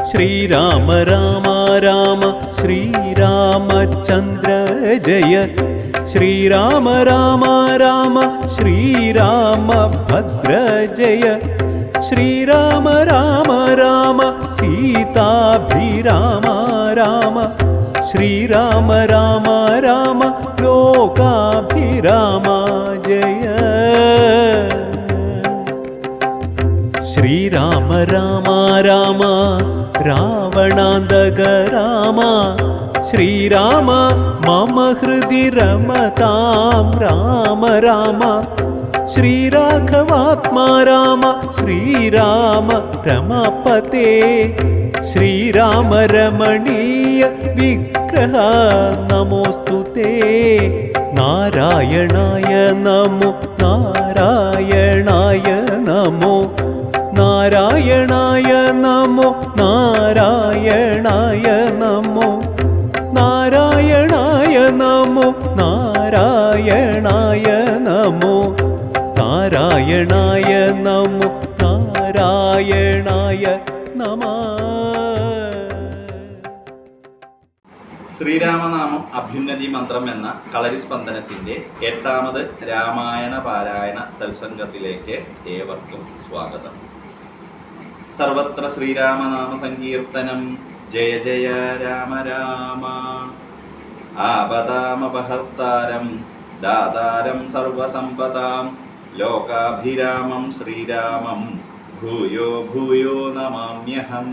ശ്രീരാമ രാമ രാമ ശ്രീരാമചന്ദ്ര ജയ ശ്രീരാമ രാമ രാമ ശ്രീരാമഭദ്ര ജയ ശ്രീരാമ രാമ രാമ സീതാഭിരാമ രാമ ശ്രീരാമ രാമ രാമ ലോകാഭിരാമ ജയ ശ്രീരാമ രാമ രാമ രാവണാന്തക രാമ ശ്രീരാമ മമ ഹൃദി രമതാം രാമ രാമ ശ്രീരാഘവാത്മാ രാമ ശ്രീരാമ രമപതേ ശ്രീരാമ രമണീയ വിഗ്രഹ നമോസ്തുതേ നാരായണായ നമോ നാരായണായ നമോ നാരായണായ നമോ നാരായണായ നമോ നാരായണായ നമോ നാരായണായ നമോ നാരായണായ നമോ നാരായണായ നമഃ. ശ്രീരാമനാമം അഭ്യുന്നതി മന്ത്രം എന്ന കളരി സ്പന്ദനത്തിൻ്റെ 8ാമത് രാമായണ പാരായണ സത്സംഗത്തിലേക്ക് ഏവർക്കും സ്വാഗതം. സർവത്ര ശ്രീരാമനാമ സങ്കീർത്തനം. ജയ ജയ രാമ രാമ. ആപദാമപഹർത്താരം ദാതാരം സർവസമ്പദാം ലോകാഭിരാമം ശ്രീരാമം ഭൂയോ ഭൂയോ നമാമ്യഹം.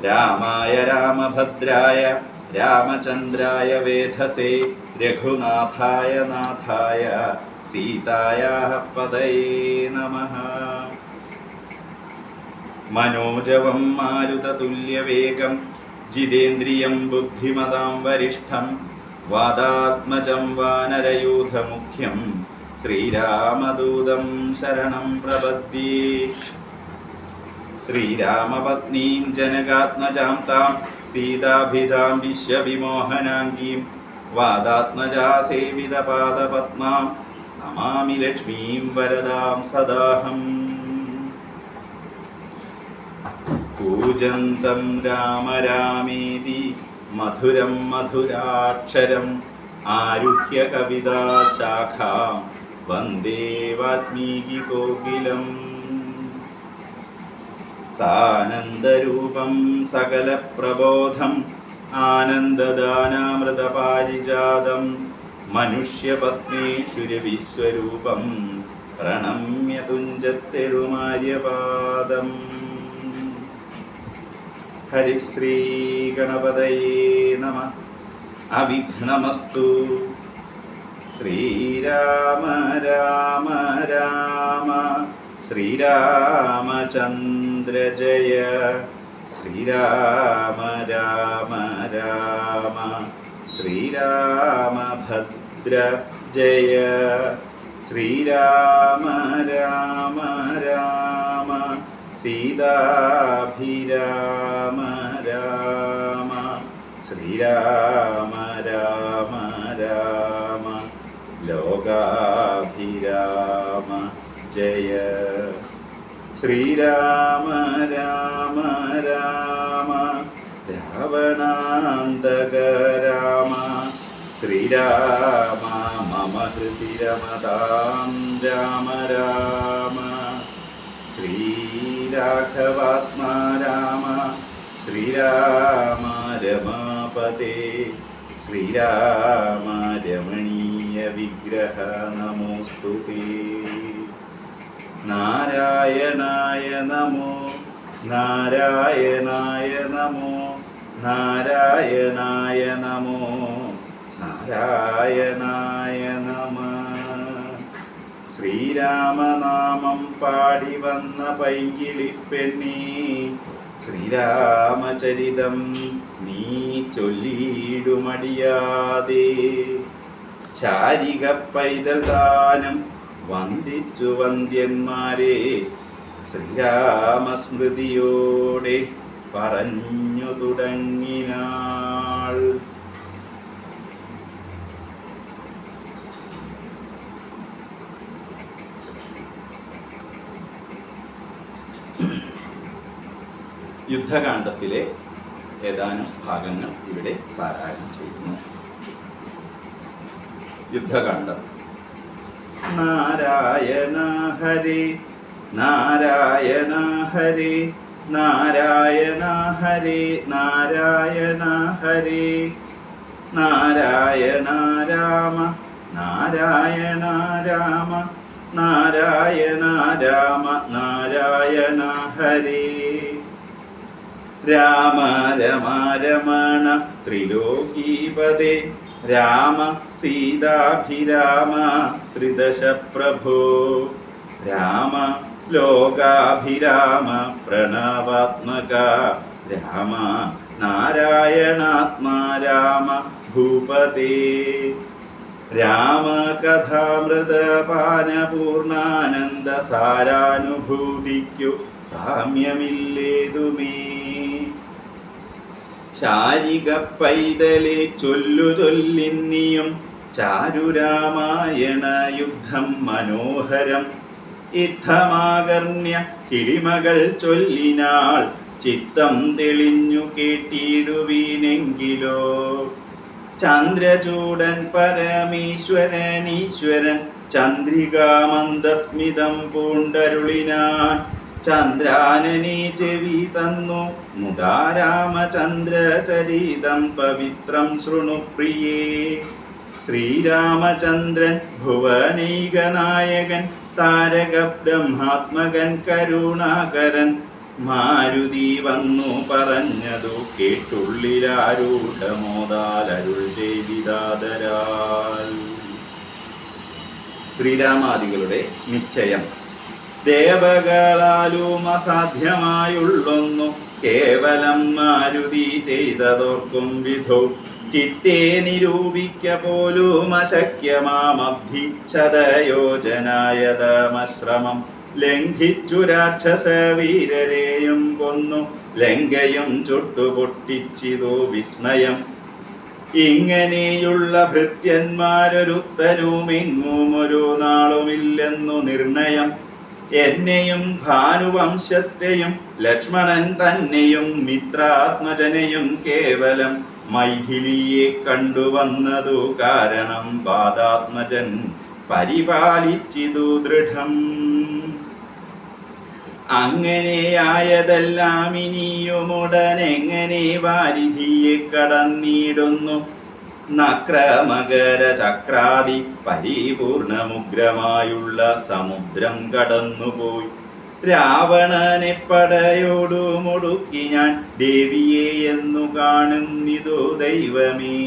രാമായ രാമഭദ്രായ രാമചന്ദ്രായ വേധസേ രഘുനാഥായ നാഥായ സീതായാഃ പതയേ നമഃ. മനോജവം മാരുതതുല്യവേഗം ജിതേന്ദ്രിയം ബുദ്ധിമതാം വരിഷ്ഠം വാദാത്മജം വാനരയൂഥമുഖ്യം ശ്രീരാമദൂതം ശരണം പ്രപദ്യേ. ശ്രീരാമപത്നീം ജനകാത്മജാം താം സീതാഭിതാം വിശ്വവിമോഹനാംഗീം വാദാത്മജാ സേവിതപാദപത്മാം നമാമി ലക്ഷ്മീം വരദാം സദാഹം. കൂജന്തം രാമ രാമേതി മധുരം മധുരാക്ഷരം ആരുഹ്യ കവിതാശാഖാം വന്ദേ വാൽമീകി കോകിലം. സാനന്ദരൂപം സകലപ്രബോധം ആനന്ദദാനാമൃതപാരിജാതം മനുഷ്യപത്നീഷുരവിശ്വരൂപം പ്രണമ്യ തുഞ്ചത്തെഴുമാര്യപാദം. ഹരിശ്രീ ഗണപതയേ നമഃ. അവിഘ്നമസ്തു. ശ്രീരാമ രാമ രാമ ശ്രീരാമചന്ദ്ര ജയ ശ്രീരാമ രാമ രാമ ശ്രീരാമഭദ്ര ജയ ശ്രീരാമ രാമ രാമ സീതാഭിരാമ രാമ ശ്രീരാമ രാമ രാമ ലോകാഭിരാമ ജയ ശ്രീരാമ രാമ രാമ രാവണാന്തക രാമ ശ്രീരാമ മമ ഹൃദി രമതാം രാമ രാമ ശ്രീരാഘവാത്മാ രാമ ശ്രീരാമ രമാപതേ ശ്രീരാമ രമണീയ വിഗ്രഹ നമോസ്തുതേ. നാരായണായ നമോ നാരായണായ നമോ നാരായണായ നമോ നാരായണായ നമഃ. ശ്രീരാമനാമം പാടി വന്ന പൈങ്കിളിപ്പെണ്ണേ ശ്രീരാമചരിതം നീ ചൊല്ലിയിടുമടിയാതെ. ശാരിക പൈതൽ ദാനം വന്ദിച്ചു വന്ദ്യന്മാരെ ശ്രീരാമസ്മൃതിയോടെ പറഞ്ഞു തുടങ്ങിനാൾ. യുദ്ധകാണ്ഡത്തിലെ ഏതാനും ഭാഗങ്ങൾ ഇവിടെ പാരായണം ചെയ്യുന്നു. യുദ്ധകാണ്ഡം. നാരായണ ഹരേ നാരായണ ഹരേ നാരായണ ഹരേ നാരായണ ഹരേ നാരായണ രാമ നാരായണ രാമ നാരായണ രാമ നാരായണ ഹരേ രാമ രമ രമണ ത്രിലോകീപദേ രാമ സീതാഭിരാമ ത്രിദശ പ്രഭോ രാമ ലോകാഭിരാമ പ്രണവാത്മക രാമ നാരായണാത്മാ രാമ ഭൂപതേ രാമകഥാമൃതപാനപൂർണാനന്ദ സാരാനുഭൂതിക്കു സാമ്യമില്ലേതുമേ ശാരിക പൈതലെ ചൊല്ലു ചൊല്ലിന്നിയും ചാരുരാമായണ യുദ്ധം മനോഹരം യുദ്ധമാകർണ്യ കിളിമകൾ ചൊല്ലിനാൾ ചിത്തം തെളിഞ്ഞു കേട്ടിടുവീനെങ്കിലോ ചന്ദ്രചൂടൻ പരമേശ്വരനീശ്വരൻ ചന്ദ്രികാമന്ദസ്മിതം പൂണ്ടരുളിനാൻ ചന്ദ്രാനനെ ചെവി തന്നു മുദാ രാമചന്ദ്രചരിതം പവിത്രം ശൃണുപ്രിയേ ശ്രീരാമചന്ദ്രൻ ഭുവനൈകനായകൻ താരക ബ്രഹ്മാത്മകൻ കരുണാകരൻ മാരുതി വന്നു പറഞ്ഞതു കേട്ടുള്ളിലാരൂഢമോദാൽ അരുൾ ചെയ്തിതാദരാൽ. ശ്രീരാമാദികളുടെ നിശ്ചയം. ദേവകളാലും അസാധ്യമായുള്ളൊന്നു കേവലം മാരുതി ചെയ്തതോർക്കും വിധോ ചിത്തേ നിരൂപിക്ക പോലും അശക്യമാമബ്ധി ശതയോജനായതമശ്രമം ലംഘിച്ചു രാക്ഷസ വീരരെയും കൊന്നു ലങ്കയും ചുട്ടുപൊട്ടിച്ചിതോ വിസ്മയം. ഇങ്ങനെയുള്ള ഭൃത്യന്മാരൊരുത്തനുമെങ്ങും ഒരു നാളുമില്ലെന്നു നിർണയം. എന്നെയും ഭാനുവംശത്തെയും ലക്ഷ്മണൻ തന്നെയും മിത്രാത്മജനെയും കേവലം മൈഥിലിയെ കണ്ടുവന്നതു കാരണം പാദാത്മജൻ പരിപാലിച്ചിതു ദൃഢം. അങ്ങനെയായതെല്ലാം ഇനിയുമുടനെങ്ങനെ വാരിധിയെ കടന്നിടുന്നു നക്രമകര ചക്രാദി പരിപൂർണമുഗ്രമായുള്ള സമുദ്രം കടന്നുപോയി രാവണനെ പടയോടു മുടുക്കി ഞാൻ ദേവിയെ എന്നു കാണുന്നിതു ദൈവമേ.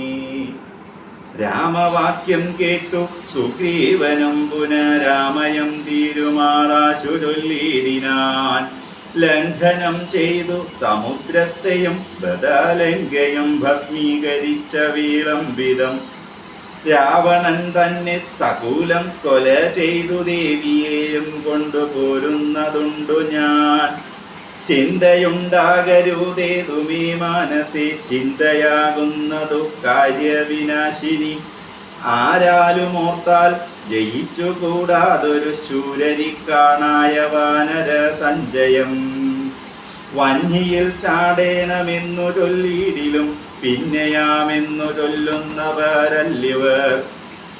രാമവാക്യം കേട്ടു സുഗ്രീവനും പുനരാമയം തീരുമാറാശു ചൊല്ലിടിനാൻ. ലംഘനം ചെയ്തു സമുദ്രത്തെയും ബദലങ്കയും ഭസ്മീകരിച്ച വിളംബിതം രാവണൻ തന്നെ സകൂലം കൊല ചെയ്തു ദേവിയെയും കൊണ്ടുപോരുന്നതുണ്ടു ഞാൻ. ചിന്തയുണ്ടാകരുതേതുമേ മനസ്സി ചിന്തയാകുന്നതു കാര്യവിനാശിനി. ആരാലും ഓർത്താൽ ജയിച്ചുകൂടാതൊരു ശൂരരിക്കാണായ വാനര സഞ്ചയം. വന്ഹിയിൽ ചാടേണമെന്നു ചൊല്ലിയിടിലും പിന്നെയാമെന്നു ചൊല്ലുന്നവരല്ലിവർ.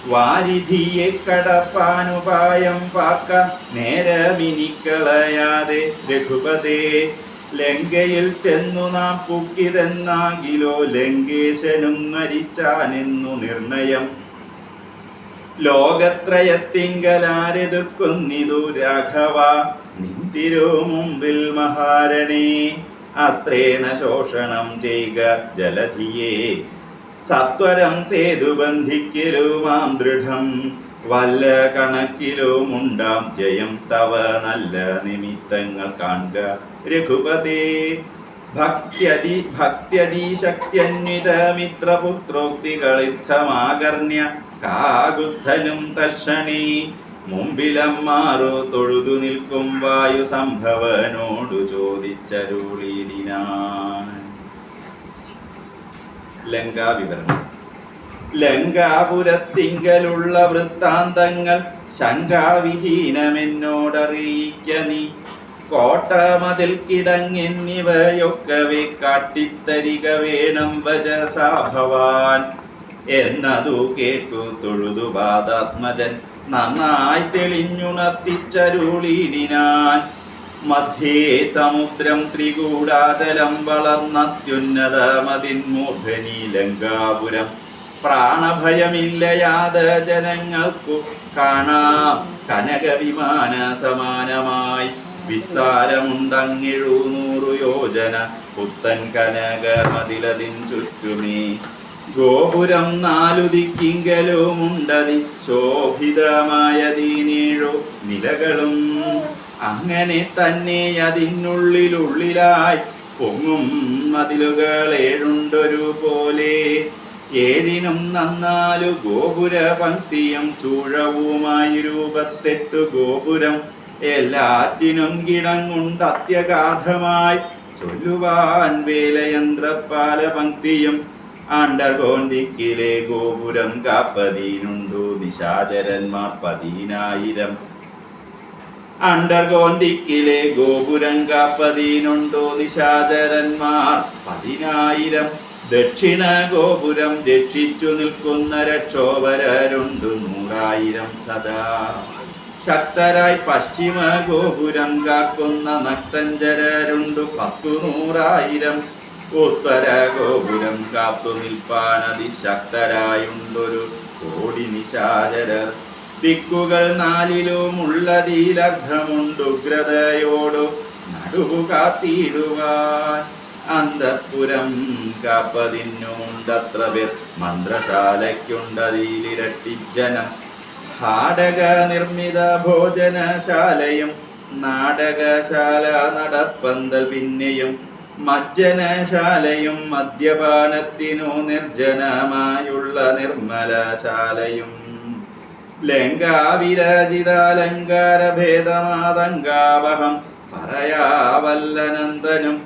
വാരിധിയെ കടപ്പാനുപായം പാക്ക നേരമിനിക്കളയാതെ രഘുപതേ. ലങ്കയിൽ ചെന്നു നാം പുക്കിതെന്നാകിലോ ലങ്കേശനും മരിച്ചാനെന്നു നിർണയം. ലോകത്രയത്തിങ്കലാരെതിർക്കുന്നിതു രാഘവ നിന്തിരു മുമ്പിൽ മഹാരണേ. അസ്ത്രേണ ശോഷണം ചെയ്യുക ജലധിയെ സത്വരം സേതു ബന്ധിക്കലുമാം ദൃഢം. വല്ല കണക്കിലുമുണ്ടാം ജയം തവ നല്ല നിമിത്തങ്ങൾ കാണുക രഘുപതേ. ഭക്ത്യതിശക്ത്യന്വിത മിത്രപുത്രോക്തികളിത്രമാകർണ്യ കാകുസ്ഥനും തൽക്ഷണേ മുമ്പിലമ്മാറു തൊഴുതു നിൽക്കും വായു സംഭവനോടു ചോദിച്ചരുളിനാൻ. ലങ്കാവിവരണം. ലങ്കാപുരത്തിങ്കലുള്ള വൃത്താന്തങ്ങൾ ശങ്കാവിഹീനമെന്നോടറിയിക്ക നീ. കോട്ടമതിൽ കിടങ്ങെന്നിവയൊക്കവെ കാട്ടിത്തരിക വേണം വചസാ ഭവാൻ. എന്നതു കേട്ടു തൊഴുതു പാദാത്മജൻ നന്നായി തെളിഞ്ഞുണർത്തിച്ചരുളിടിനാൻ. മധ്യേ സമുദ്രം ത്രികൂടാചലം വളർന്നത്യുന്നതമതിൻ മൂർധനി ലങ്കാപുരം. പ്രാണഭയമില്ലയാത ജനങ്ങൾക്കു കാണാം കനകവിമാന സമാനമായി. വിസ്താരമുണ്ടങ്ങിഴുന്നൂറു യോജന പുത്തൻ കനകമതിലതിൻ ചുറ്റുമേ. ഗോപുരം 4 ദിക്കിങ്കലുമുണ്ടതി ശോഭിതമായതീനേഴു നിലകളും. അങ്ങനെ തന്നെ അതിനുള്ളിലായി പൊങ്ങും മതിലുകൾ 7 പോലെ. 7നും 4 ഗോപുര പങ്ക്തിയും ചൂഴവുമായി 28 ഗോപുരം. എല്ലാറ്റിനും കിടങ്ങുണ്ട് അത്യഗാധമായി ചൊല്ലുവാൻ വേലയന്ത്രപാല പങ്ക്തിയും. ആണ്ടർകോന്തിക്കിലെ ഗോപുരം കാപ്പതിനുണ്ടു നിശാചരന്മാർ 10,000. അണ്ടർകോന്തിക്കിലെ ഗോപുരം കാപ്പതിനുണ്ടു നിശാചരന്മാർ 10,000. ദക്ഷിണ ഗോപുരം രക്ഷിച്ചു നിൽക്കുന്ന രക്ഷോവരരുണ്ടു 100,000 സദാ. ശക്തരായി പശ്ചിമ ഗോപുരം കാക്കുന്ന നക്തഞ്ചരരുണ്ടു 10,100,000. ഉത്തര ഗോപുരം കാത്തു നിൽപ്പാനതിശക്തരായുണ്ടൊരു 1,00,00,000 നിശാചരർ. ദിക്കുകൾ 4-ലുമുള്ളതിലർദ്ധമുണ്ടുഗ്രതയോടു നടുവു കാത്തിടുവാൻ. അന്തഃപുരം കാപ്പതിനുണ്ടത്ര പേർ മന്ത്രശാലയ്ക്കുണ്ടതിലിരട്ടിജനം. ഹാടക നിർമ്മിത ഭോജനശാലയും നാടകശാല നടപ്പന്തൽ പിന്നെയും. മജ്ജനശാലയും മദ്യപാനത്തിനു നിർജ്ജനമായുള്ള നിർമ്മലശാലയും. ലങ്കാവിരചിതാലങ്കാരഭേദമാതങ്കാവഹം പറയാവല്ലനന്ദനും.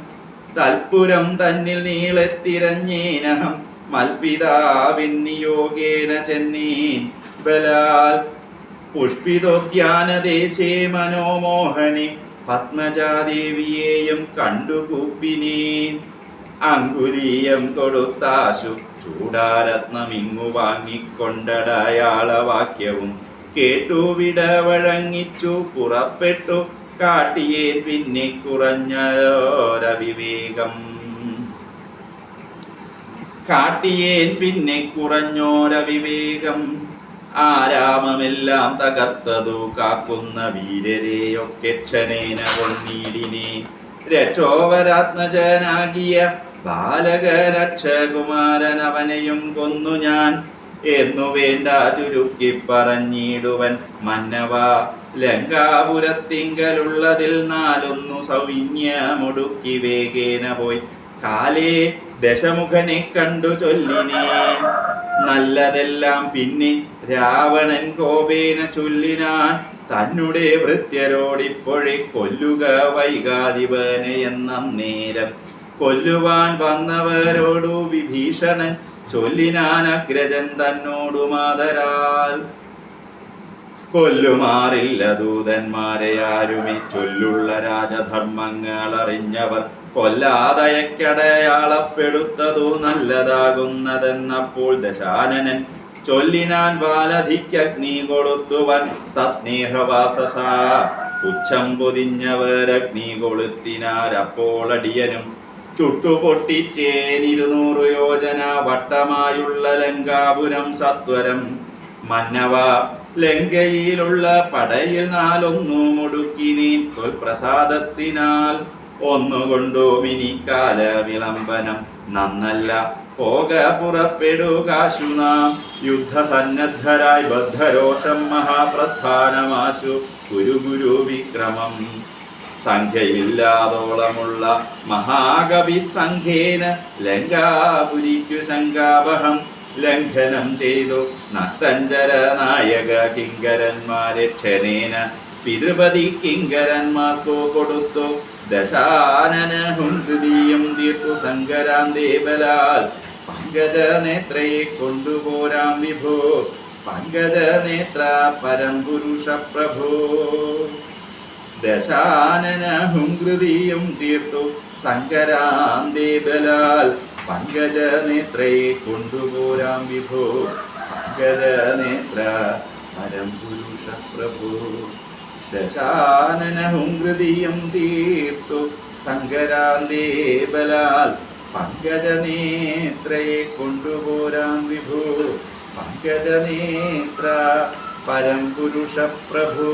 തൽപുരം തന്നിൽ നീളത്തിരഞ്ഞേനഹം മൽപിതാവിന്നിയോഗേന ചെന്നീൻ ബലാൽ. പുഷ്പിതോദ്യാനദേശേ മനോമോഹനി പത്മജാദേവിയെയും കണ്ടുകൂപ്പിനീൻ. അങ്കുലീയം കൊടുത്താശു ചൂടാരത്നമിങ്ങു വാങ്ങിക്കൊണ്ടടയാളവാക്യവും കേട്ടു വിടവഴങ്ങിച്ചു പുറപ്പെട്ടു. കാട്ടിയേൻ പിന്നെ കുറഞ്ഞോരവിവേകം. ആരാമമെല്ലാം തകർത്തതു കാക്കുന്ന വീരരെയൊക്കെ ക്ഷണേന കൊന്നീടിനെ. രക്ഷോവരാത്മജനാകിയ ബാലകരക്ഷകുമാരൻ അവനെയും കൊന്നു ഞാൻ എന്നു വേണ്ട ചുരുക്കി പറഞ്ഞിടുവൻ മന്നവ. ലങ്കാപുരത്തിങ്കലുള്ളതിൽ 4 സൗവിന്യമൊടുക്കി വേഗേന പോയി കാലേ ദശമുഖനെ കണ്ടു ചൊല്ലിനേ. നല്ലതെല്ലാം പിന്നെ രാവണൻ കോപേന ചൊല്ലിനാൻ. തന്നെ ഭൃത്യരോടിപ്പോഴെ കൊല്ലുക വൈകാതിവനെ എന്നേരം. കൊല്ലുവാൻ വന്നവരോടു വിഭീഷണൻ ചൊല്ലിനാൻ അഗ്രജൻ തന്നോടു മാതരാൽ. കൊല്ലുമാറില്ല ദൂതന്മാരെ ആരുമേ ചൊല്ലുള്ള രാജധർമ്മങ്ങൾ അറിഞ്ഞവർ. കൊല്ലാതയക്കടയാളപ്പെടുത്തതു നല്ലതാകുന്നതെന്നപ്പോൾ ദശാനനൻ ചൊല്ലിനാൻ. ബാലധിക്കഗ്നി കൊളുത്തുവൻ സസ്നേഹവാസസ. പുച്ഛം പൊതിഞ്ഞവരഗ്നി കൊളുത്തിനാരപ്പോൾ അടിയനും ചുട്ടുപൊട്ടിച്ചേൻ 200 യോജന വട്ടമായുള്ള ലങ്കാപുരം സത്വരം. മന്നവ ലങ്കയിലുള്ള പടയിൽ 4 മുടുക്കിനീൻ തൊൽപ്രസാദത്തിനാൽ. ഒന്നുകൊണ്ടുമിനിക്കാല വിളംബനം നന്നല്ല. പോക പുറപ്പെടുകാശു നാം യുദ്ധസന്നദ്ധരായി ബദ്ധരോഷം മഹാപ്രധാനമാശു. ഗുരു വിക്രമം സംഖ്യയില്ലാതോളമുള്ള മഹാകവി സംഘേന ലങ്കാപുരിക്കു ശങ്കാവഹം ലംഘനം ചെയ്തു. നക്തഞ്ചര നായക കിങ്കരന്മാരെ ക്ഷണേന പിതൃപതി കിങ്കരന്മാർക്കു കൊടുത്തു. ദശാനനഹും ഹൃദയം തീർത്തു സങ്കരാന്തേബലാൽ. പങ്കജനേത്രയെ കൊണ്ടുപോരാം വിഭോ. പങ്കജനേത്ര പരംപുരുഷ പ്രഭോ. ദശാനന ഹുംകൃതിയും തീർത്തു സങ്കരാന്തേ ബലാൽ പങ്കജനേത്രയെ കൊണ്ടുപോരാം വിഭോ പങ്കജനേത്ര പരംപുരുഷ പ്രഭു ദശാനന ഹുംകൃതിയും തീർത്തു സങ്കരാന്തേ ബലാൽ പങ്കജനേത്രയെ കൊണ്ടുപോരാം വിഭു പങ്കജനേത്ര പരംപുരുഷ പ്രഭു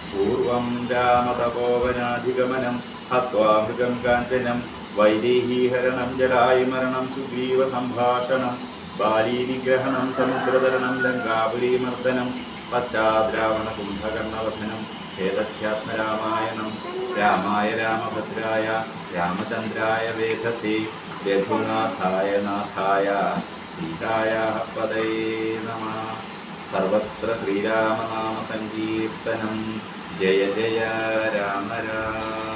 പൂർവം രാമതപോവനാധിഗമനം ഹത്വാ മൃഗം കാഞ്ചനം വൈദേഹീഹരണം ജലായുമരണം സുഗ്രീവ സംഭാഷണം ബാലീനിഗ്രഹണം സമുദ്രതരണം ലങ്കാപുരീമർദ്ദനം പശ്ചാദ്രാവണ കുംഭകർണവർദ്ധനം ഏതധ്യാത്മരാമായണം രാമായ രാമഭദ്രായ രാമചന്ദ്രായ വേധസേ രഘുനാഥായ നാഥായ സീതായ പദയേ നമഃ സർവത്ര ശ്രീരാമനാമ സങ്കീർത്തനം ജയ ജയ രാമ രാമ